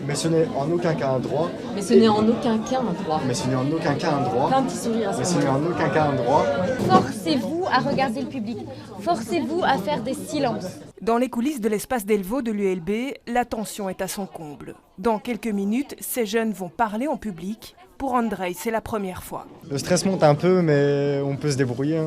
Mais ce n'est en aucun cas un droit. Mais ce n'est en aucun cas un droit. Mais ce n'est en aucun cas un droit. Plein de petits sourires à ce Mais ce n'est en aucun cas un droit. Forcez-vous à regarder le public. Forcez-vous à faire des silences. Dans les coulisses de l'espace Delvaux de l'ULB, la tension est à son comble. Dans quelques minutes, ces jeunes vont parler en public. Pour Andrei, c'est la première fois. Le stress monte un peu, mais on peut se débrouiller.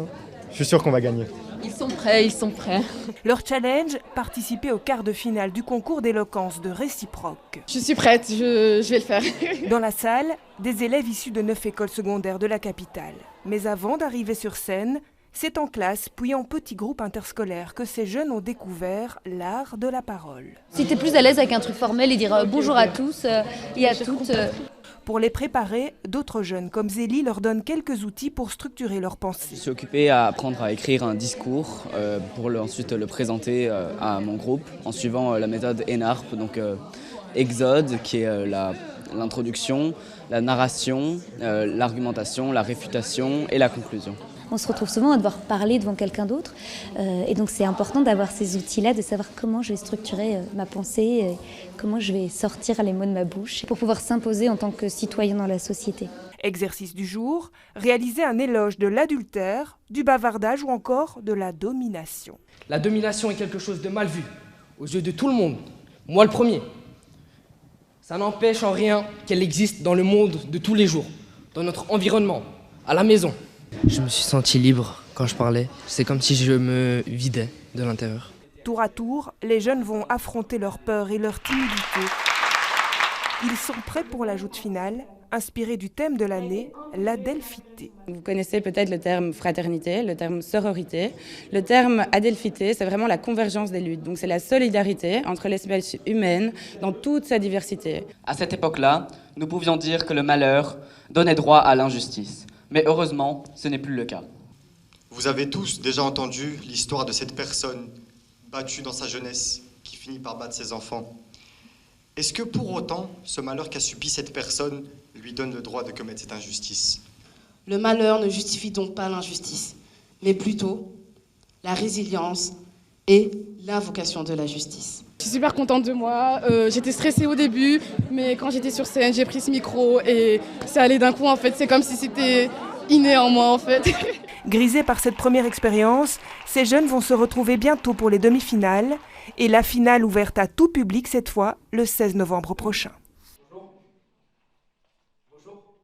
Je suis sûr qu'on va gagner. Ils sont prêts, ils sont prêts. Leur challenge, participer au quart de finale du concours d'éloquence de Réciproque. Je suis prête, je vais le faire. Dans la salle, des élèves issus de 9 écoles secondaires de la capitale. Mais avant d'arriver sur scène, c'est en classe, puis en petits groupes interscolaires que ces jeunes ont découvert l'art de la parole. Si tu es plus à l'aise avec un truc formel et dire bonjour à tous et à toutes. Pour les préparer, d'autres jeunes comme Zélie leur donnent quelques outils pour structurer leurs pensées. Je suis occupé à apprendre à écrire un discours pour ensuite le présenter à mon groupe en suivant la méthode ENARP, donc Exode qui est l'introduction, la narration, l'argumentation, la réfutation et la conclusion. On se retrouve souvent à devoir parler devant quelqu'un d'autre et donc c'est important d'avoir ces outils-là, de savoir comment je vais structurer ma pensée, comment je vais sortir les mots de ma bouche pour pouvoir s'imposer en tant que citoyen dans la société. Exercice du jour, réaliser un éloge de l'adultère, du bavardage ou encore de la domination. La domination est quelque chose de mal vu, aux yeux de tout le monde, moi le premier. Ça n'empêche en rien qu'elle existe dans le monde de tous les jours, dans notre environnement, à la maison. Je me suis senti libre quand je parlais. C'est comme si je me vidais de l'intérieur. Tour à tour, les jeunes vont affronter leur peur et leur timidité. Ils sont prêts pour la joute finale, inspirée du thème de l'année, l'adelphité. Vous connaissez peut-être le terme fraternité, le terme sororité. Le terme adelphité, c'est vraiment la convergence des luttes. Donc c'est la solidarité entre l'espèce humaine dans toute sa diversité. À cette époque-là, nous pouvions dire que le malheur donnait droit à l'injustice. Mais heureusement, ce n'est plus le cas. Vous avez tous déjà entendu l'histoire de cette personne battue dans sa jeunesse qui finit par battre ses enfants. Est-ce que pour autant, ce malheur qu'a subi cette personne lui donne le droit de commettre cette injustice ? Le malheur ne justifie donc pas l'injustice, mais plutôt la résilience et l'invocation de la justice. Je suis super contente de moi, j'étais stressée au début, mais quand j'étais sur scène, j'ai pris ce micro et c'est allé d'un coup en fait, c'est comme si c'était inné en moi en fait. Grisés par cette première expérience, ces jeunes vont se retrouver bientôt pour les demi-finales et la finale ouverte à tout public cette fois, le 16 novembre prochain.